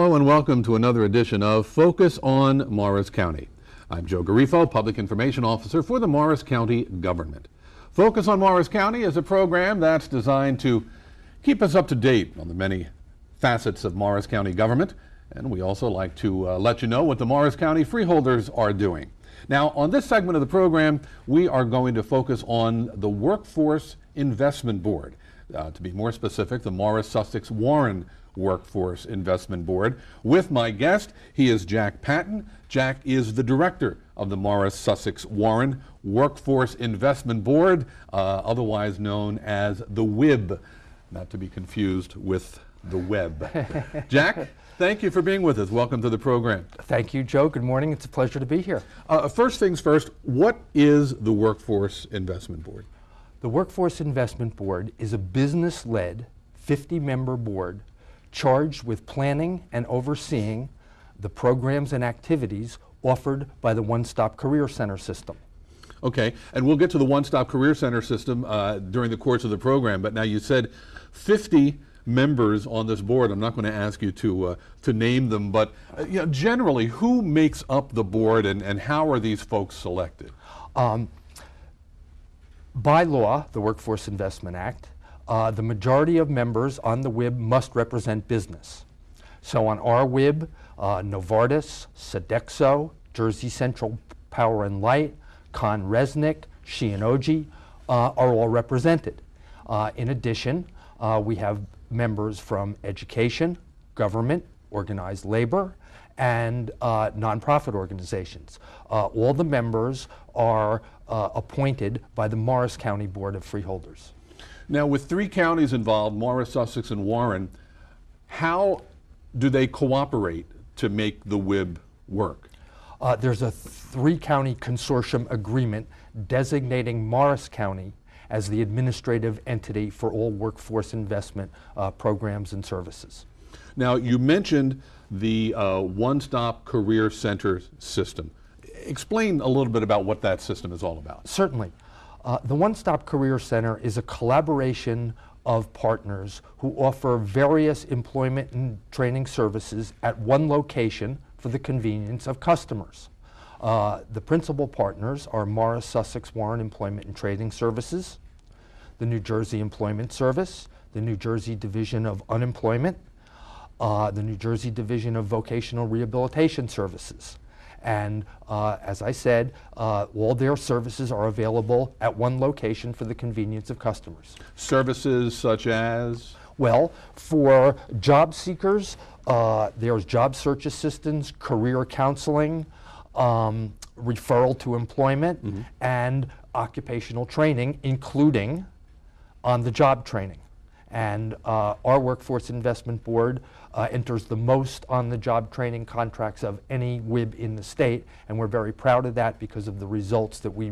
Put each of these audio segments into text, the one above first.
Hello and welcome to another edition of Focus on Morris County. I'm Joe Garifo, Public Information Officer for the Morris County government. Focus on Morris County is a program that's designed to keep us up to date on the many facets of Morris County government, and we also like to let you know what the Morris County freeholders are doing. Now, on this segment of the program, we are going to focus on the Workforce Investment Board. To be more specific, the Morris-Sussex-Warren Workforce Investment Board. With my guest, he is Jack Patten. Jack is the director of the Morris-Sussex-Warren Workforce Investment Board, otherwise known as the WIB, not to be confused with the web. Jack, thank you for being with us. Welcome to the program. Thank you, Joe. Good morning. It's a pleasure to be here. First things first, what is the Workforce Investment Board? The Workforce Investment Board is a business-led 50-member board charged with planning and overseeing the programs and activities offered by the One-Stop Career Center system. Okay, and we'll get to the One-Stop Career Center system during the course of the program, but now you said 50 members on this board. I'm not going to ask you to name them, but generally, who makes up the board and how are these folks selected? By law, the Workforce Investment Act, the majority of members on the WIB must represent business. So on our WIB, Novartis, Sodexo, Jersey Central Power and Light, Con Resnick, Shionogi are all represented. In addition, we have members from education, government, organized labor, and nonprofit organizations. All the members are appointed by the Morris County Board of Freeholders. Now, with 3 counties involved, Morris, Sussex, and Warren, how do they cooperate to make the WIB work? There's a 3-county consortium agreement designating Morris County as the administrative entity for all workforce investment programs and services. Now, you mentioned the One-Stop Career Center system. Explain a little bit about what that system is all about. Certainly. The One-Stop Career Center is a collaboration of partners who offer various employment and training services at one location for the convenience of customers. The principal partners are Morris-Sussex-Warren Employment and Training Services, the New Jersey Employment Service, the New Jersey Division of Unemployment, the New Jersey Division of Vocational Rehabilitation Services. And as I said, all their services are available at one location for the convenience of customers. Services such as? Well, for job seekers, there's job search assistance, career counseling, referral to employment, and occupational training, including on-the-job training. And our Workforce Investment Board enters the most on-the-job training contracts of any WIB in the state, and we're very proud of that because of the results that we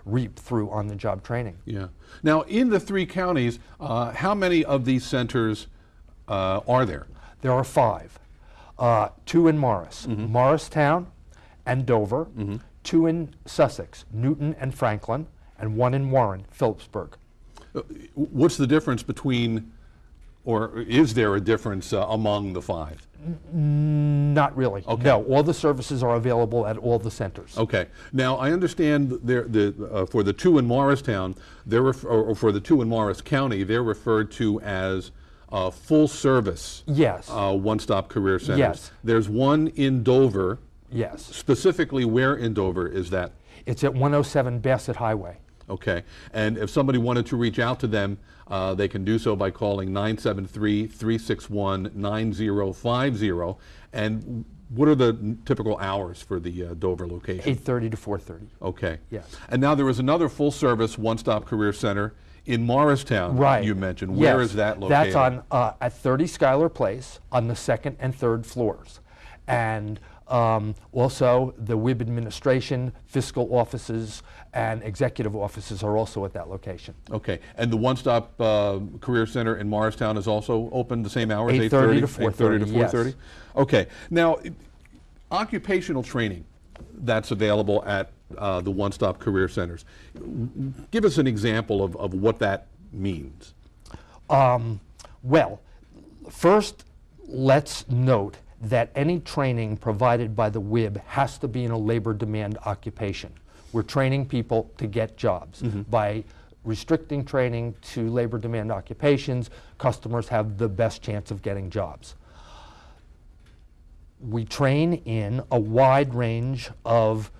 reap through on-the-job training. Yeah. Now, in the 3 counties, how many of these centers are there? There are 5. 2 in Morris, Morristown and Dover, 2 in Sussex, Newton and Franklin, and 1 in Warren, Phillipsburg. What's the difference between, or is there a difference among the 5? Not really. Okay. No, all the services are available at all the centers. Okay. Now, I understand for the 2 in Morristown, or for the 2 in Morris County, they're referred to as full service. Yes. One-stop career centers. Yes. There's 1 in Dover. Yes. Specifically, where in Dover is that? It's at 107 Bassett Highway. Okay, and if somebody wanted to reach out to them, they can do so by calling 973-361-9050. And what are the typical hours for the Dover location? 8:30 to 4:30. Okay. Yes. And now there is another full-service one-stop career center in Morristown. Right. You mentioned. Where is that located? That's on at 30 Schuyler Place on the 2nd and 3rd floors, and also the WIB administration, fiscal offices, and executive offices are also at that location. Okay, and the One-Stop Career Center in Morristown is also open the same hours, 8:30 to 4:30. 8:30 to 4:30? Yes. Okay, now occupational training that's available at the One-Stop Career Centers. Give us an example of what that means. Well, first, let's note that any training provided by the WIB has to be in a labor demand occupation. We're training people to get jobs. By restricting training to labor demand occupations, customers have the best chance of getting jobs. We train in a wide range of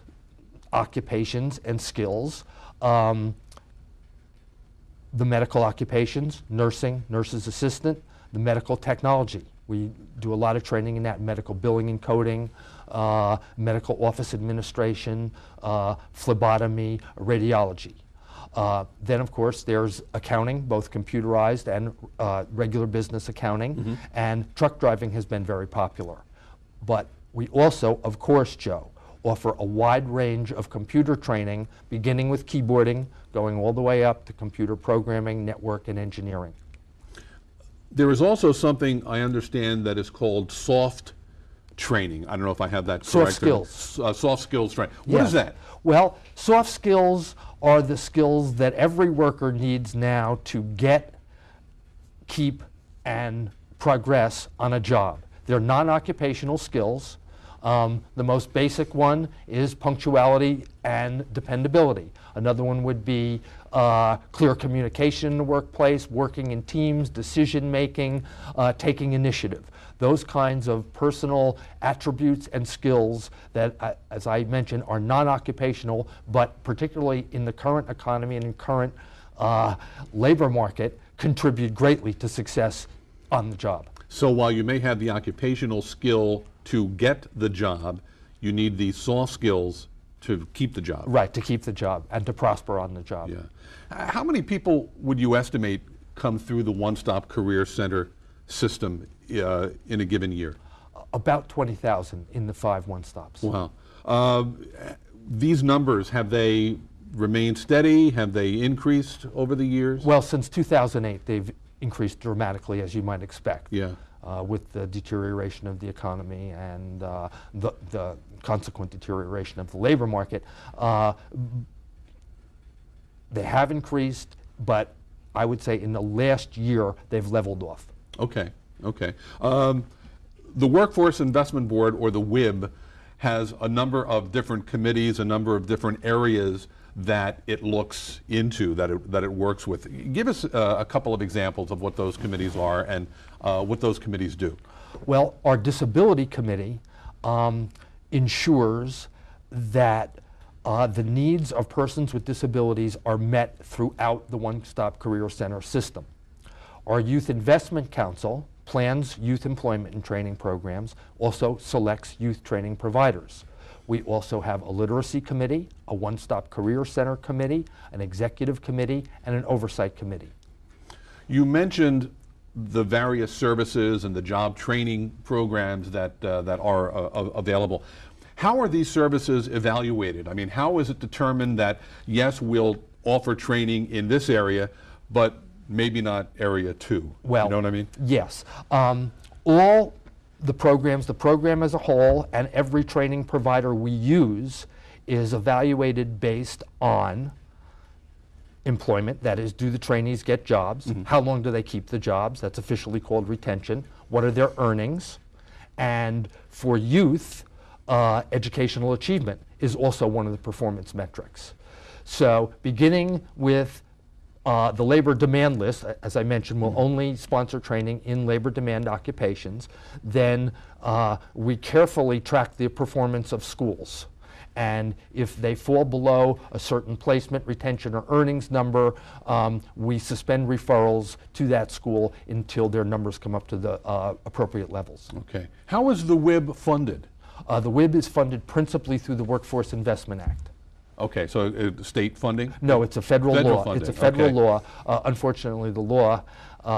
occupations and skills. The medical occupations, nursing, nurse's assistant, the medical technology. We do a lot of training in that, medical billing and coding, medical office administration, phlebotomy, radiology. Then, of course, there's accounting, both computerized and regular business accounting, and truck driving has been very popular. But we also, of course, Joe, offer a wide range of computer training, beginning with keyboarding, going all the way up to computer programming, network, and engineering. There is also something I understand that is called soft training. I don't know if I have that correct. Soft skills. Soft skills training. What is that? Well, soft skills are the skills that every worker needs now to get, keep, and progress on a job. They're non-occupational skills. The most basic one is punctuality and dependability. Another one would be clear communication in the workplace, working in teams, decision-making, taking initiative. Those kinds of personal attributes and skills that, as I mentioned, are non-occupational, but particularly in the current economy and in current labor market, contribute greatly to success on the job. So while you may have the occupational skill to get the job, you need the soft skills to keep the job. Right, to keep the job and to prosper on the job. Yeah. How many people would you estimate come through the One Stop Career Center system in a given year? About 20,000 in the 5 one-stops. Wow. These numbers, have they remained steady? Have they increased over the years? Well, since 2008, they've increased dramatically, as you might expect. Yeah. With the deterioration of the economy and the consequent deterioration of the labor market. They have increased, but I would say in the last year, they've leveled off. Okay, okay. The Workforce Investment Board, or the WIB, has a number of different committees, a number of different areas that it looks into, that it works with. Give us a couple of examples of what those committees are and what those committees do. Well, our Disability Committee ensures that the needs of persons with disabilities are met throughout the One Stop Career Center system. Our Youth Investment Council plans youth employment and training programs, also selects youth training providers. We also have a literacy committee, a one-stop career center committee, an executive committee, and an oversight committee. You mentioned the various services and the job training programs that are available. How are these services evaluated? I mean, how is it determined that, yes, we'll offer training in this area, but maybe not area 2? Well, you know what I mean? Yes. All the program as a whole, and every training provider we use is evaluated based on employment. That is, do the trainees get jobs? How long do they keep the jobs? That's officially called retention. What are their earnings? And for youth, educational achievement is also one of the performance metrics. So beginning with the labor demand list, as I mentioned, will only sponsor training in labor demand occupations. Then we carefully track the performance of schools. And if they fall below a certain placement, retention, or earnings number, we suspend referrals to that school until their numbers come up to the appropriate levels. Okay. How is the WIB funded? The WIB is funded principally through the Workforce Investment Act. Okay, so state funding? No, it's a federal law. Funding. It's a federal Okay. law. Unfortunately, the law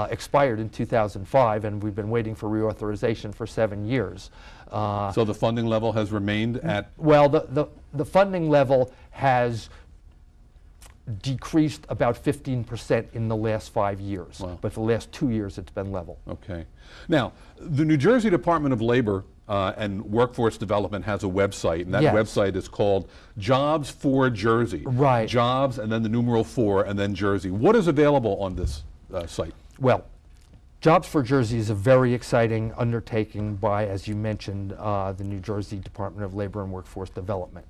expired in 2005, and we've been waiting for reauthorization for 7 years. So the funding level has remained at? Well, the funding level has decreased about 15% in the last 5 years. Wow. But for the last 2 years, it's been level. Okay. Now, the New Jersey Department of Labor and Workforce Development has a website, and that Yes. website is called Jobs for Jersey. Right. Jobs, and then the numeral 4, and then Jersey. What is available on this site? Well, Jobs for Jersey is a very exciting undertaking by, as you mentioned, the New Jersey Department of Labor and Workforce Development.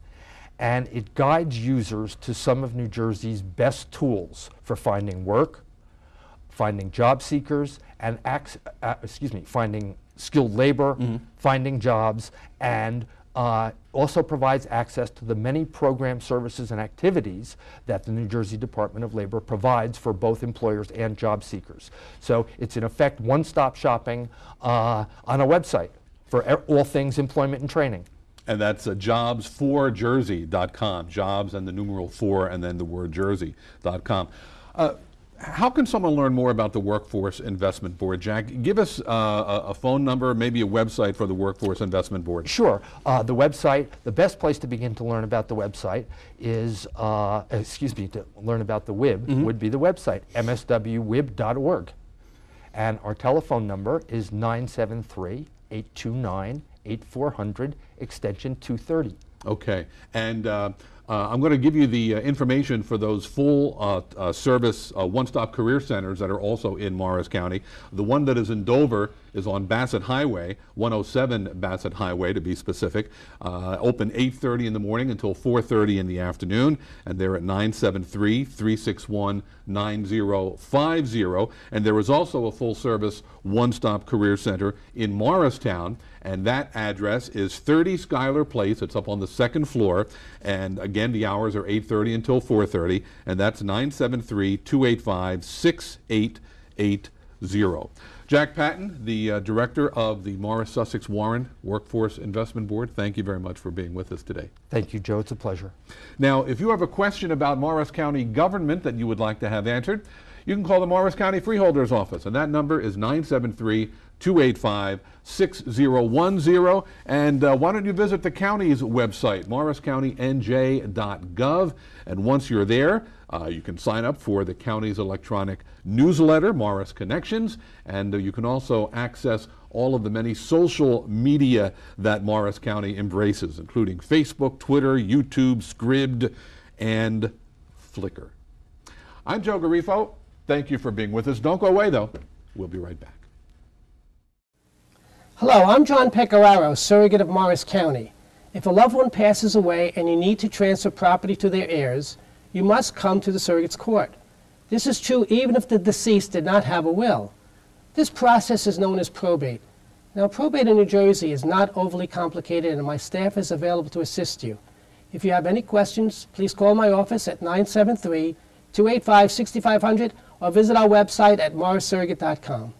And it guides users to some of New Jersey's best tools for finding work, finding job seekers, and finding skilled labor, finding jobs, and also provides access to the many programs, services, and activities that the New Jersey Department of Labor provides for both employers and job seekers. So it's in effect one-stop shopping on a website for all things employment and training. And that's jobs4jersey.com, jobs and the numeral 4 and then the word jersey.com. How can someone learn more about the Workforce Investment Board, Jack? Give us a phone number, maybe a website for the Workforce Investment Board. Sure. The website, the best place to begin to learn about the website is, to learn about the WIB would be the website, mswwib.org. And our telephone number is 973-829-8400, extension 230. Okay. And I'm going to give you the information for those full service one-stop career centers that are also in Morris County. The one that is in Dover is on Bassett Highway, 107 Bassett Highway to be specific. Open 8:30 in the morning until 4:30 in the afternoon, and they're at 973-361-9050. And there is also a full-service one-stop career center in Morristown, and that address is 30 Schuyler Place. It's up on the second floor, and again, the hours are 8:30 until 4:30, and that's 973-285-6880. Jack Patten, the director of the Morris-Sussex-Warren Workforce Investment Board, thank you very much for being with us today. Thank you, Joe. It's a pleasure. Now, if you have a question about Morris County government that you would like to have answered, you can call the Morris County Freeholders Office, and that number is 973-285-6010. And why don't you visit the county's website, morriscountynj.gov, and once you're there, you can sign up for the county's electronic newsletter, Morris Connections, and you can also access all of the many social media that Morris County embraces, including Facebook, Twitter, YouTube, Scribd, and Flickr. I'm Joe Garifo. Thank you for being with us. Don't go away, though. We'll be right back. Hello, I'm John Pecoraro, surrogate of Morris County. If a loved one passes away and you need to transfer property to their heirs, you must come to the surrogate's court. This is true even if the deceased did not have a will. This process is known as probate. Now, probate in New Jersey is not overly complicated, and my staff is available to assist you. If you have any questions, please call my office at 973-285-6500 or visit our website at morrissurrogate.com.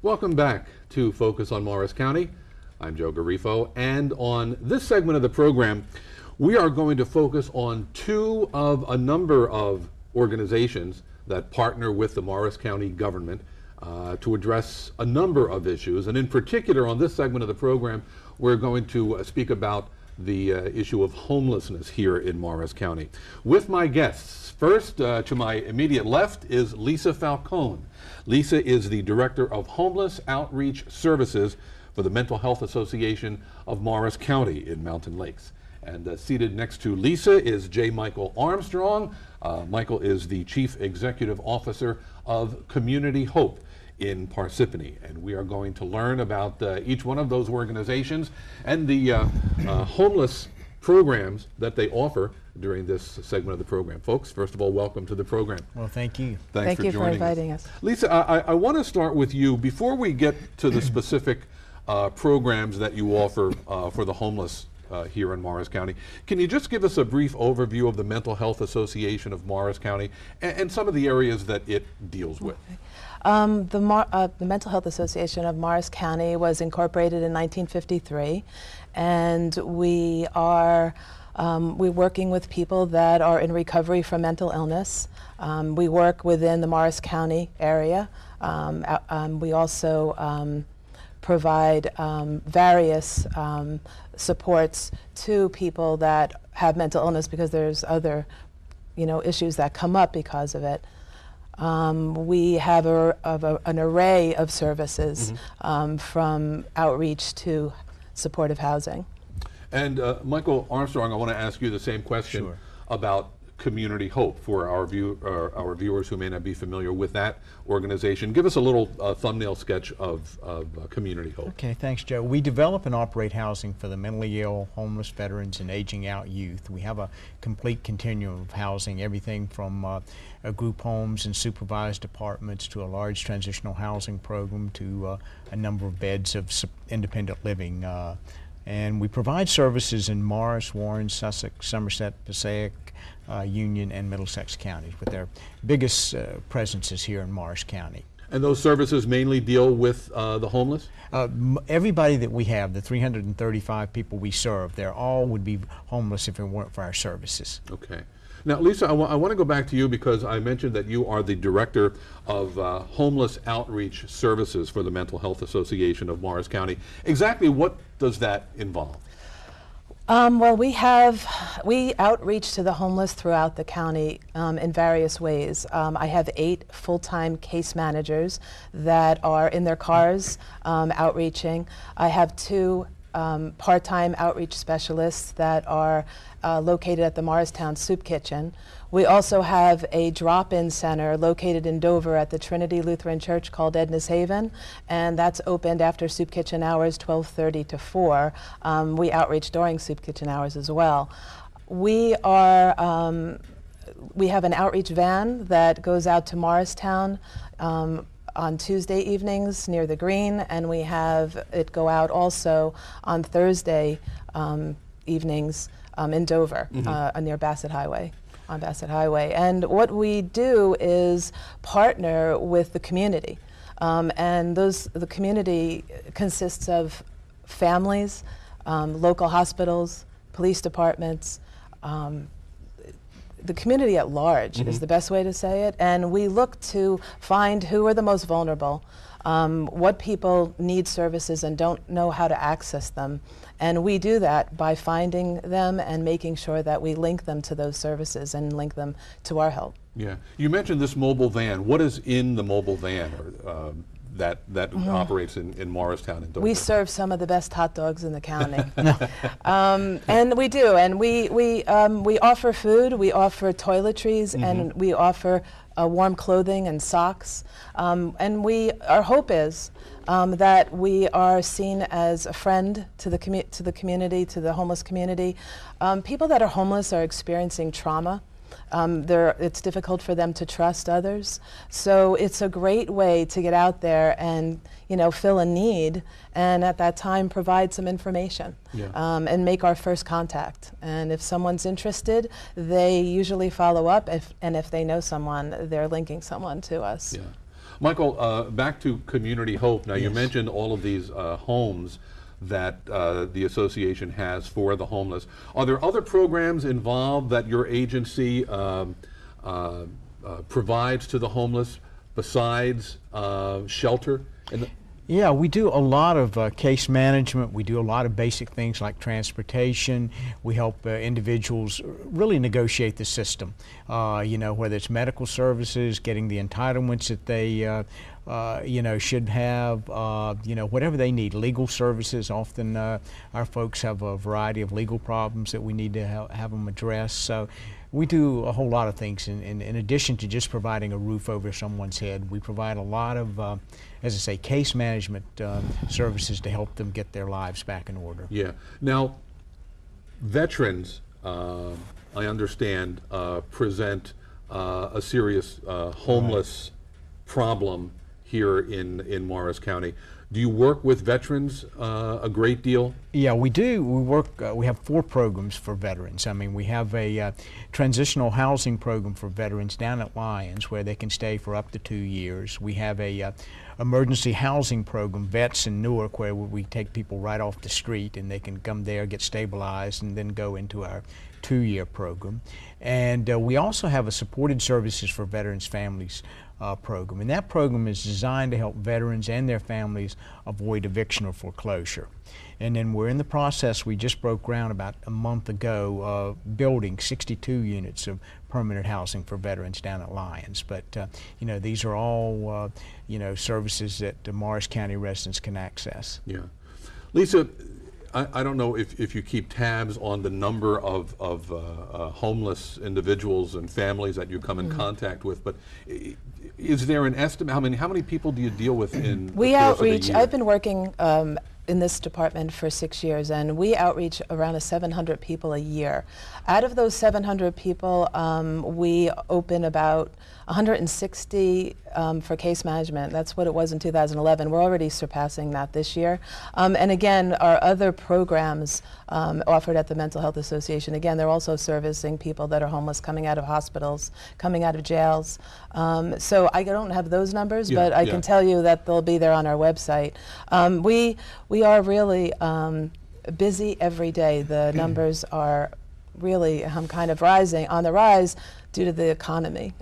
Welcome back to Focus on Morris County. I'm Joe Garifo, and on this segment of the program, we are going to focus on two of a number of organizations that partner with the Morris County government to address a number of issues. And in particular, on this segment of the program, we're going to speak about the issue of homelessness here in Morris County. With my guests, first to my immediate left is Lisa Falcone. Lisa is the Director of Homeless Outreach Services for the Mental Health Association of Morris County in Mountain Lakes. And seated next to Lisa is J. Michael Armstrong. Michael is the Chief Executive Officer of Community Hope in Parsippany. And we are going to learn about each one of those organizations and the homeless programs that they offer during this segment of the program. Folks, first of all, welcome to the program. Well, thank you. Thanks Thank you for inviting us. Lisa, I want to start with you. Before we get to the specific programs that you offer for the homeless here in Morris County, can you just give us a brief overview of the Mental Health Association of Morris County and some of the areas that it deals with? Okay. The Mental Health Association of Morris County was incorporated in 1953, and we are we're working with people that are in recovery from mental illness. We work within the Morris County area. We also provide various supports to people that have mental illness because there's other, issues that come up because of it. We have an array of services from outreach to supportive housing. And Michael Armstrong, I want to ask you the same question about Community Hope for our viewers who may not be familiar with that organization. Give us a little thumbnail sketch of Community Hope. Okay, thanks, Joe. We develop and operate housing for the mentally ill, homeless veterans, and aging out youth. We have a complete continuum of housing, everything from group homes and supervised apartments to a large transitional housing program to a number of beds of independent living. And we provide services in Morris, Warren, Sussex, Somerset, Passaic, Union, and Middlesex counties, with their biggest presences here in Morris County. And those services mainly deal with the homeless? Everybody that we have, the 335 people we serve, they all would be homeless if it weren't for our services. Okay. Now, Lisa, I want to go back to you because I mentioned that you are the Director of Homeless Outreach Services for the Mental Health Association of Morris County. Exactly what does that involve? Well, we outreach to the homeless throughout the county in various ways. I have 8 full-time case managers that are in their cars outreaching. I have 2 part-time outreach specialists that are located at the Morristown Soup Kitchen. We also have a drop-in center located in Dover at the Trinity Lutheran Church called Edna's Haven, and that's opened after Soup Kitchen hours, 12:30 to 4. We outreach during Soup Kitchen hours as well. We have an outreach van that goes out to Morristown on Tuesday evenings near the Green, and we have it go out also on Thursday evenings in Dover, near Bassett Highway, on Bassett Highway. And what we do is partner with the community, and the community consists of families, local hospitals, police departments, the community at large is the best way to say it, and we look to find who are the most vulnerable, what people need services and don't know how to access them, and we do that by finding them and making sure that we link them to those services and link them to our help. Yeah, you mentioned this mobile van. What is in the mobile van that operates in Morristown and Dover? We serve some of the best hot dogs in the county. And we do, and we offer food, we offer toiletries, and we offer warm clothing and socks. And our hope is that we are seen as a friend to the community, to the homeless community. People that are homeless are experiencing trauma. It's difficult for them to trust others, so it's a great way to get out there and fill a need, and at that time provide some information, and make our first contact. And if someone's interested, they usually follow up, and if they know someone, they're linking someone to us. Yeah. Michael, back to Community Hope. Now, you mentioned all of these homes that the association has for the homeless. Are there other programs involved that your agency provides to the homeless besides shelter? Yeah, we do a lot of case management. We do a lot of basic things like transportation. We help individuals really negotiate the system, whether it's medical services, getting the entitlements that they should have, whatever they need. Legal services, often our folks have a variety of legal problems that we need to have them address. So we do a whole lot of things. In addition to just providing a roof over someone's head, we provide a lot of, as I say, case management services to help them get their lives back in order. Yeah. Now, veterans, I understand, present a serious homeless problem here in Morris County. Do you work with veterans a great deal? Yeah, we do. We work. We have 4 programs for veterans. I mean, we have a transitional housing program for veterans down at Lyons, where they can stay for up to 2 years. We have a emergency housing program, Vets in Newark, where we take people right off the street and they can come there, get stabilized, and then go into our 2-year program. And we also have a supported services for veterans families program, and that program is designed to help veterans and their families avoid eviction or foreclosure. And then we're in the process, we just broke ground about a month ago, building 62 units of permanent housing for veterans down at Lyons. But these are all services that the Morris County residents can access. Yeah. Lisa, I don't know if you keep tabs on the number of homeless individuals and families that you come in contact with, but is there an estimate? How many people do you deal with in We the course of a outreach. year? I've been working in this department for 6 years, and we outreach around 700 people a year. Out of those 700 people, we open about 160 for case management. That's what it was in 2011. We're already surpassing that this year. And again, our other programs offered at the Mental Health Association, again, they're also servicing people that are homeless coming out of hospitals, coming out of jails. So I don't have those numbers, but I can tell you that they'll be there on our website. We are really busy every day. The numbers are really kind of on the rise due to the economy.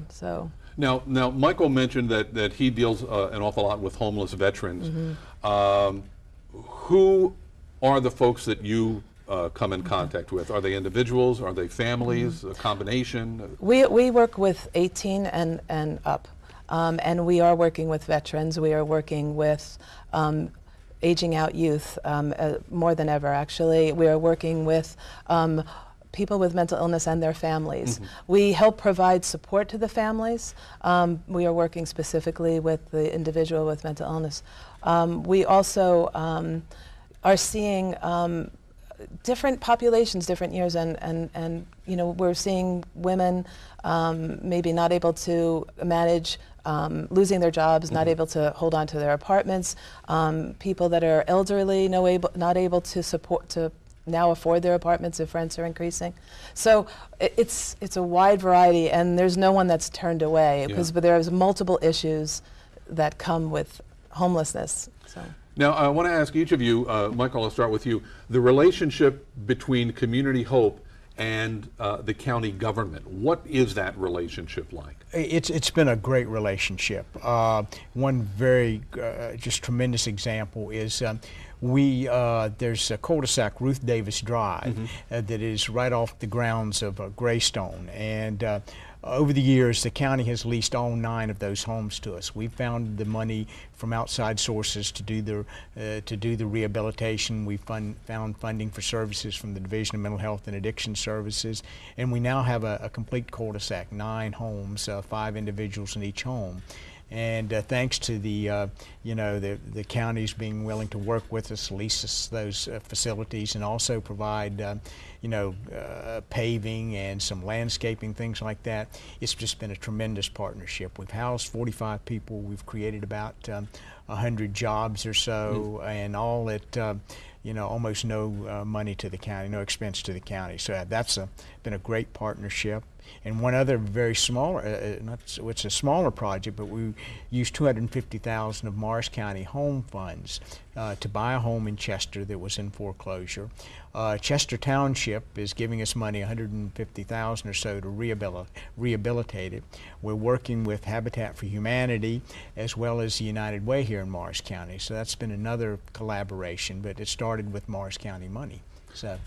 So. Now, Michael mentioned that he deals an awful lot with homeless veterans. Who are the folks that you come in contact with? Are they individuals? Are they families? A combination? We work with 18 and up, and we are working with veterans. We are working with aging out youth more than ever, actually. We are working with people with mental illness and their families. We help provide support to the families. We are working specifically with the individual with mental illness. We also are seeing different populations, different years, and you know, we're seeing women maybe not able to manage losing their jobs, not able to hold on to their apartments, people that are elderly, not able to now afford their apartments if rents are increasing. So it's a wide variety, and there's no one that's turned away, because there's multiple issues that come with homelessness. So. Now, I want to ask each of you, Michael, I'll start with you, the relationship between Community Hope and the county government. What is that relationship like? It's been a great relationship. One very just tremendous example is there's a cul-de-sac, Ruth Davis Drive, that is right off the grounds of Greystone, and over the years, the county has leased all 9 of those homes to us. We found the money from outside sources to do the rehabilitation. We found funding for services from the Division of Mental Health and Addiction Services, and we now have a complete cul-de-sac, 9 homes, 5 individuals in each home. And thanks to the counties being willing to work with us, lease us those facilities, and also provide paving and some landscaping, things like that, it's just been a tremendous partnership. We've housed 45 people. We've created about 100 jobs or so, and all at almost no money to the county, no expense to the county. So that's been a great partnership. And one other very smaller, it's a smaller project, but we used $250,000 of Morris County home funds to buy a home in Chester that was in foreclosure. Chester Township is giving us money, $150,000 or so, to rehabilitate it. We're working with Habitat for Humanity as well as the United Way here in Morris County. So that's been another collaboration, but it started with Morris County money. So.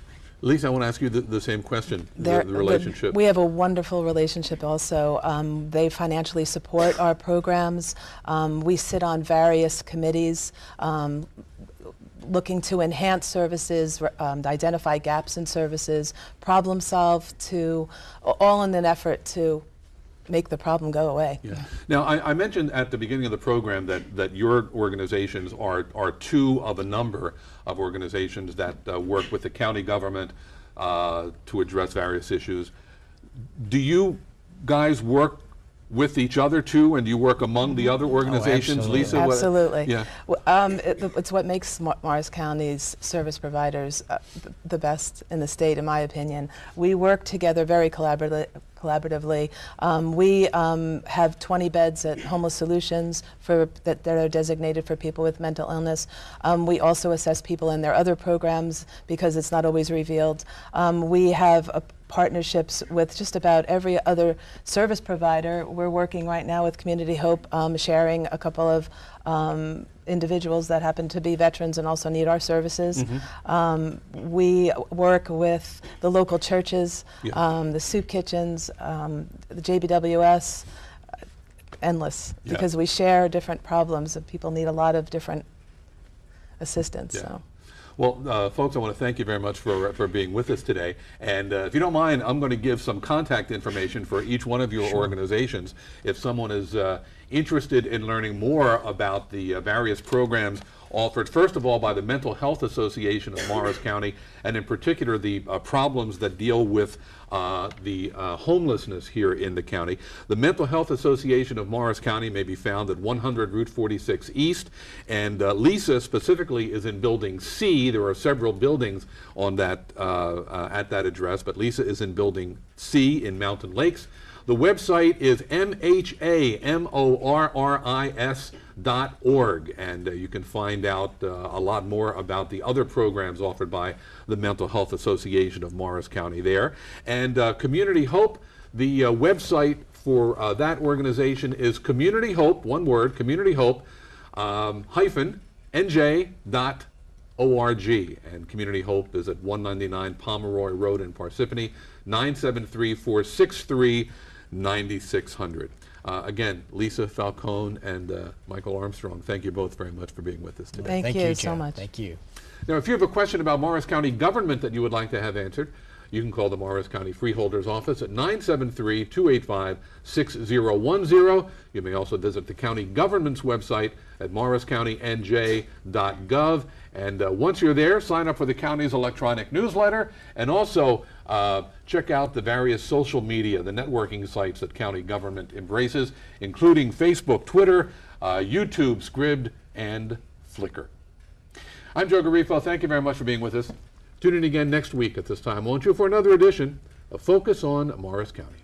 Lisa, I want to ask you the same question, the relationship. We have a wonderful relationship also. They financially support our programs. We sit on various committees looking to enhance services, identify gaps in services, problem solve, all in an effort to make the problem go away. Yeah. Now, I mentioned at the beginning of the program that your organizations are 2 of a number of organizations that work with the county government to address various issues. Do you guys work with each other too, and do you work among the other organizations? Absolutely. Lisa? Absolutely. Yeah. It's what makes Morris County's service providers the best in the state, in my opinion. We work together very collaboratively. We have 20 beds at Homeless Solutions that are designated for people with mental illness. We also assess people in their other programs because it's not always revealed. We have partnerships with just about every other service provider. We're working right now with Community Hope, sharing a couple of individuals that happen to be veterans and also need our services. We work with the local churches, the soup kitchens, the JBWS, endless, because we share different problems and people need a lot of different assistance. So. Well, folks, I want to thank you very much for being with us today. And if you don't mind, I'm going to give some contact information for each one of your organizations. If someone is interested in learning more about the various programs offered, first of all, by the Mental Health Association of Morris County, and in particular the problems that deal with the homelessness here in the county. The Mental Health Association of Morris County may be found at 100 Route 46 East, and Lisa specifically is in Building C. There are several buildings on that at that address, but Lisa is in Building C in Mountain Lakes. The website is MHAMORRIS.org, and you can find out a lot more about the other programs offered by the Mental Health Association of Morris County there. And Community Hope, the website for that organization is Community Hope, one word, Community Hope -NJ.org. And Community Hope is at 199 Pomeroy Road in Parsippany, 973-463-9600. Again, Lisa Falcone and Michael Armstrong, thank you both very much for being with us today. Thank you so Joe. much. Thank you. Now, if you have a question about Morris County government that you would like to have answered, you can call the Morris County Freeholders Office at 973-285-6010. You may also visit the county government's website at morriscountynj.gov. And once you're there, sign up for the county's electronic newsletter, and also check out the various social media, the networking sites that county government embraces, including Facebook, Twitter, YouTube, Scribd, and Flickr. I'm Joe Garifo. Thank you very much for being with us. Tune in again next week at this time, won't you, for another edition of Focus on Morris County.